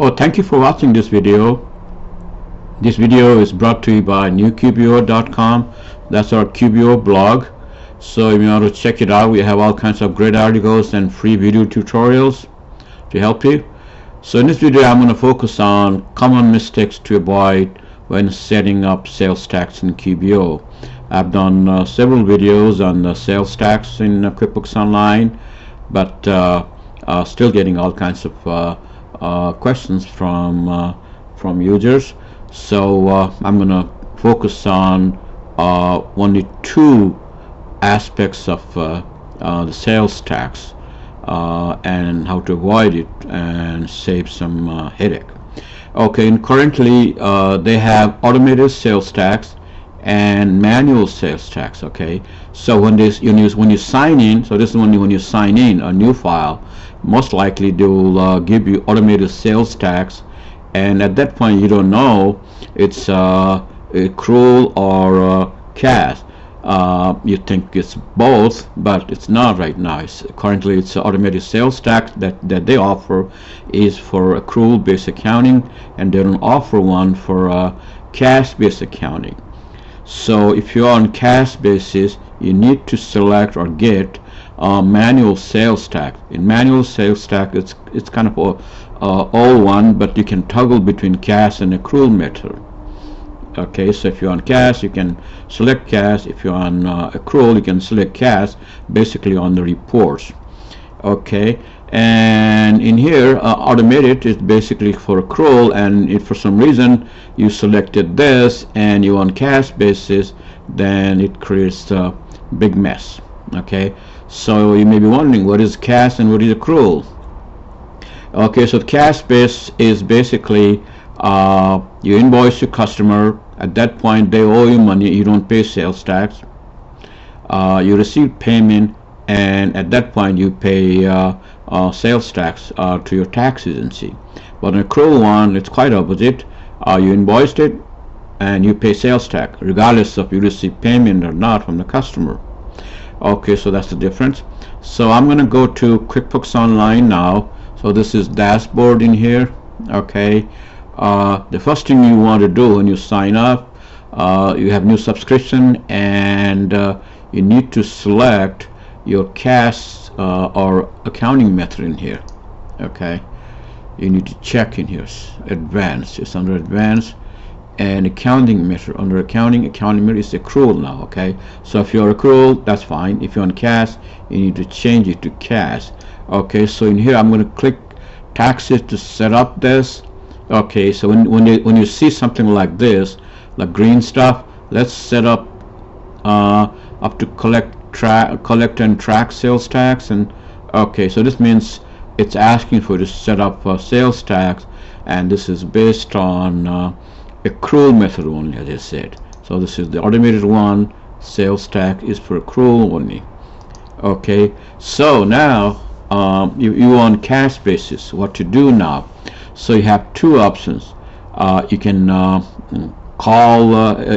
Oh, thank you for watching this video. This video is brought to you by newqbo.com. That's our QBO blog. So if you want to check it out, we have all kinds of great articles and free video tutorials to help you. So in this video, I'm going to focus on common mistakes to avoid when setting up sales tax in QBO. I've done several videos on the sales tax in QuickBooks Online, but still getting all kinds of questions from users. So I'm going to focus on only two aspects of the sales tax and how to avoid it and save some headache. Okay, and currently they have automated sales tax and manual sales tax. Okay, so when you sign in, so this is when you sign in a new file, most likely they will give you automated sales tax, and at that point you don't know it's accrual or cash. You think it's both, but it's not right now. Currently it's automated sales tax that they offer is for accrual-based accounting, and they don't offer one for cash-based accounting. So if you're on cash basis, you need to select or get manual sales tax. In manual sales tax, it's kind of all one, but you can toggle between cash and accrual method. Okay, so if you're on cash, you can select cash. If you're on accrual, you can select cash, basically on the reports. Okay, and in here automated is basically for accrual, and if for some reason you selected this and you're on cash basis, then it creates a big mess. Okay, so you may be wondering what is cash and what is accrual. Okay, so cash base is basically you invoice your customer. At that point they owe you money, you don't pay sales tax. You receive payment, and at that point you pay sales tax to your tax agency. But an accrual one, it's quite opposite. You invoiced it and you pay sales tax regardless of you receive payment or not from the customer. Okay, so that's the difference. So I'm going to go to QuickBooks Online now. So this is dashboard in here. Okay, the first thing you want to do when you sign up, you have new subscription, and you need to select your cash or accounting method in here. Okay, you need to check in here advanced. It's under advanced, and accounting method under accounting method is accrual now. Okay, so if you're accrual, that's fine. If you're on cash, you need to change it to cash. Okay, so in here I'm going to click taxes to set up this. Okay, so when you see something like this, like green stuff, let's set up to collect and track sales tax. And okay, so this means it's asking for you to set up sales tax, and this is based on accrual method only, as I said. So this is the automated one. Sales tax is for accrual only. Okay, so now you on cash basis, what to do now? So you have two options. You can call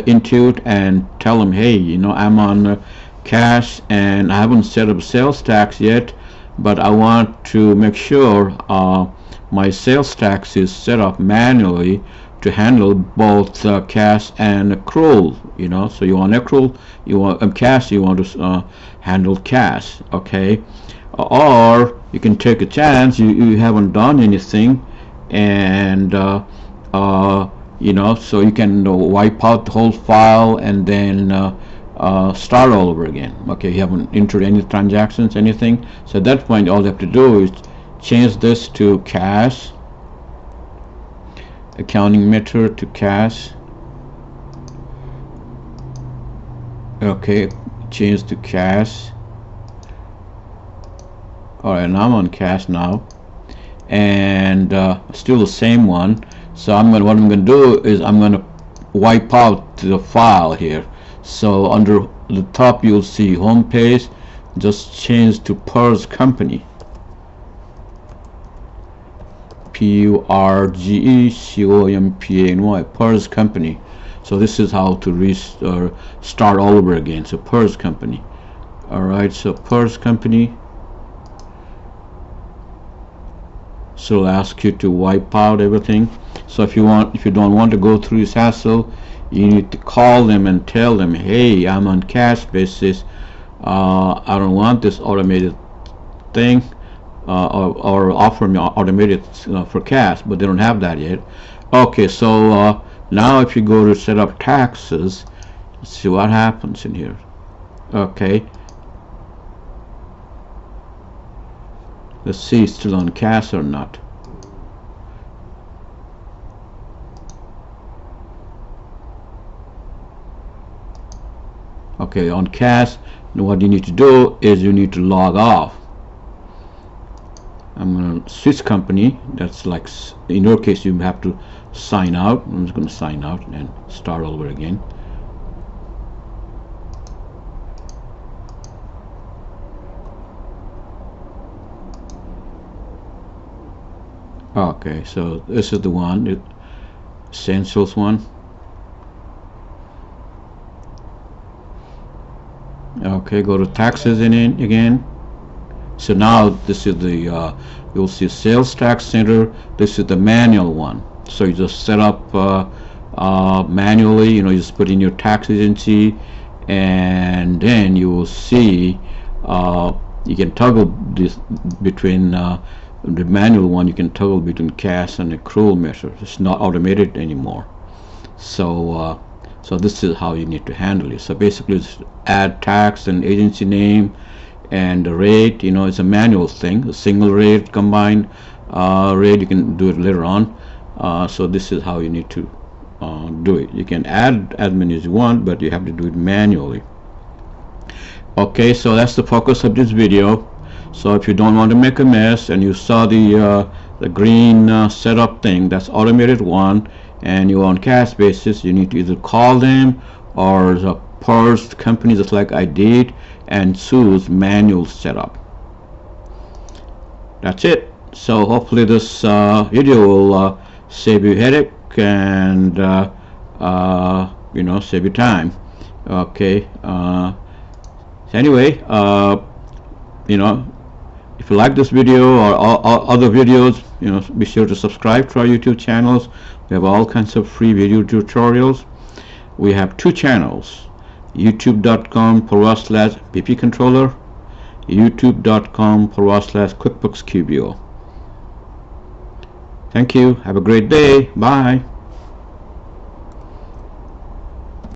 Intuit and tell them, hey, you know, I'm on cash and I haven't set up sales tax yet, but I want to make sure my sales tax is set up manually to handle both cash and accrual. You know, so you want accrual, you want cash, you want to handle cash. Okay, or you can take a chance, you haven't done anything, and you know, so you can wipe out the whole file and then start all over again. Okay, you haven't entered any transactions, anything. So at that point all you have to do is change this to cash, accounting method to cash. Okay, change to cash. Alright, now I'm on cash now, and still the same one. So what I'm going to do is I'm going to wipe out the file here. So under the top you'll see home page, just change to PERS company, PURGECOMPANY, PERS company. So this is how to start all over again. So PERS company. Alright, so PERS company. so it'll ask you to wipe out everything. So if you don't want to go through this hassle, you need to call them and tell them, hey, I'm on cash basis, I don't want this automated thing, or offer me automated for cash, but they don't have that yet. Okay, so now if you go to set up taxes, let's see what happens in here. Okay, let's see, it's still on cash or not. Okay, on cash, what you need to do is you need to log off. I'm going to switch company. That's like, in your case, you have to sign out. I'm just going to sign out and start over again. Okay, so this is the one, the Essentials one. Okay, go to taxes in it again. So now this is the you'll see sales tax center. This is the manual one. So you just set up manually. You just put in your tax agency, and then you will see you can toggle this between the manual one. You can toggle between cash and accrual measure. It's not automated anymore. So so this is how you need to handle it. So basically, it's add tax and agency name and the rate. It's a manual thing. A single rate, combined rate, you can do it later on. So this is how you need to do it. You can add as many as you want, but you have to do it manually. Okay, so that's the focus of this video. So if you don't want to make a mess, and you saw the green setup thing, that's automated one, and you're on cash basis, you need to either call them or purge the company just like I did and choose manual setup. That's it. So hopefully this video will save you headache and save you time. Okay. Anyway, if you like this video or other videos, be sure to subscribe to our YouTube channels. We have all kinds of free video tutorials. We have two channels: youtube.com/BP Controller, youtube.com/QuickBooks QBO. Thank you. Have a great day. Bye.